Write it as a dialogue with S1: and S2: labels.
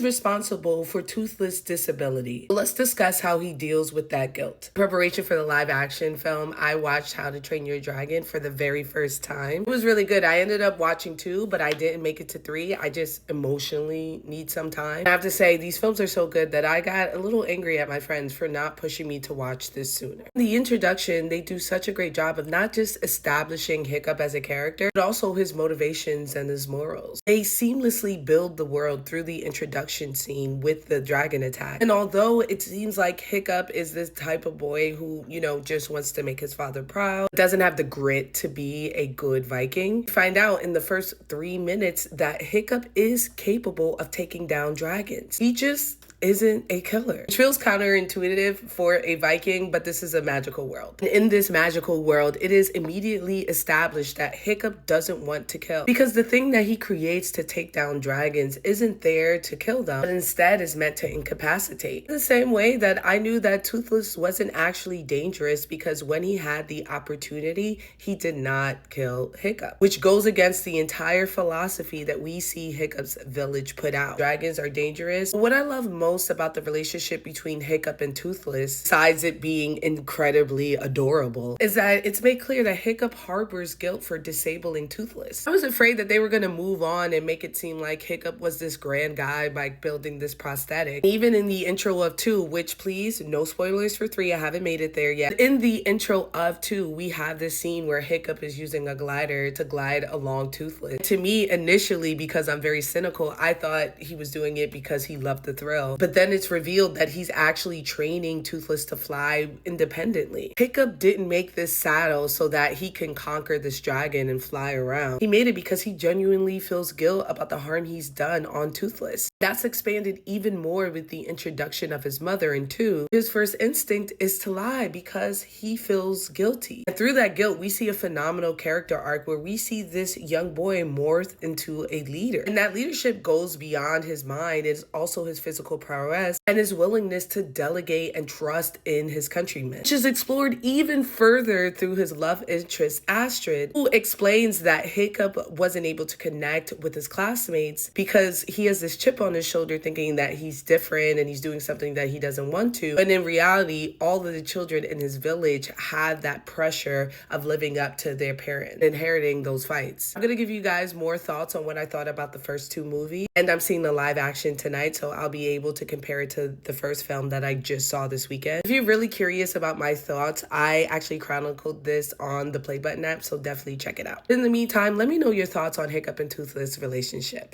S1: is responsible for Toothless' disability. Let's discuss how he deals with that guilt. In preparation for the live action film, I watched How to Train Your Dragon for the very first time. It was really good. I ended up watching 2, but I didn't make it to 3. I just emotionally need some time. I have to say, these films are so good that I got a little angry at my friends for not pushing me to watch this sooner. In the introduction, they do such a great job of not just establishing Hiccup as a character, but also his motivations and his morals. They seamlessly build the world through the introduction scene with the dragon attack. And although it seems like Hiccup is this type of boy who, just wants to make his father proud, doesn't have the grit to be a good Viking, we find out in the first 3 minutes that Hiccup is capable of taking down dragons. He just isn't a killer. It feels counterintuitive for a Viking, but this is a magical world. And in this magical world, it is immediately established that Hiccup doesn't want to kill, because the thing that he creates to take down dragons isn't there to kill them, but instead is meant to incapacitate. In the same way that I knew that Toothless wasn't actually dangerous, because when he had the opportunity, he did not kill Hiccup, which goes against the entire philosophy that we see Hiccup's village put out. Dragons are dangerous. What I love most about the relationship between Hiccup and Toothless, besides it being incredibly adorable, is that it's made clear that Hiccup harbors guilt for disabling Toothless. I was afraid that they were going to move on and make it seem like Hiccup was this grand guy by building this prosthetic. Even in the intro of 2, which, please, no spoilers for 3, I haven't made it there yet. In the intro of 2, we have this scene where Hiccup is using a glider to glide along Toothless. To me, initially, because I'm very cynical, I thought he was doing it because he loved the thrill. But then it's revealed that he's actually training Toothless to fly independently. Hiccup didn't make this saddle so that he can conquer this dragon and fly around. He made it because he genuinely feels guilt about the harm he's done on Toothless. That's expanded even more with the introduction of his mother in 2. His first instinct is to lie because he feels guilty. And through that guilt, we see a phenomenal character arc where we see this young boy morph into a leader. And that leadership goes beyond his mind. It's also his physical prowess and his willingness to delegate and trust in his countrymen, which is explored even further through his love interest, Astrid, who explains that Hiccup wasn't able to connect with his classmates because he has this chip on his shoulder thinking that he's different and he's doing something that he doesn't want to. And in reality, all of the children in his village had that pressure of living up to their parent, inheriting those fights. I'm going to give you guys more thoughts on what I thought about the first 2 movies, and I'm seeing the live action tonight, so I'll be able to compare it to the first film that I just saw this weekend. If you're really curious about my thoughts, I actually chronicled this on the Play Button app, so definitely check it out. In the meantime, let me know your thoughts on Hiccup and Toothless relationship.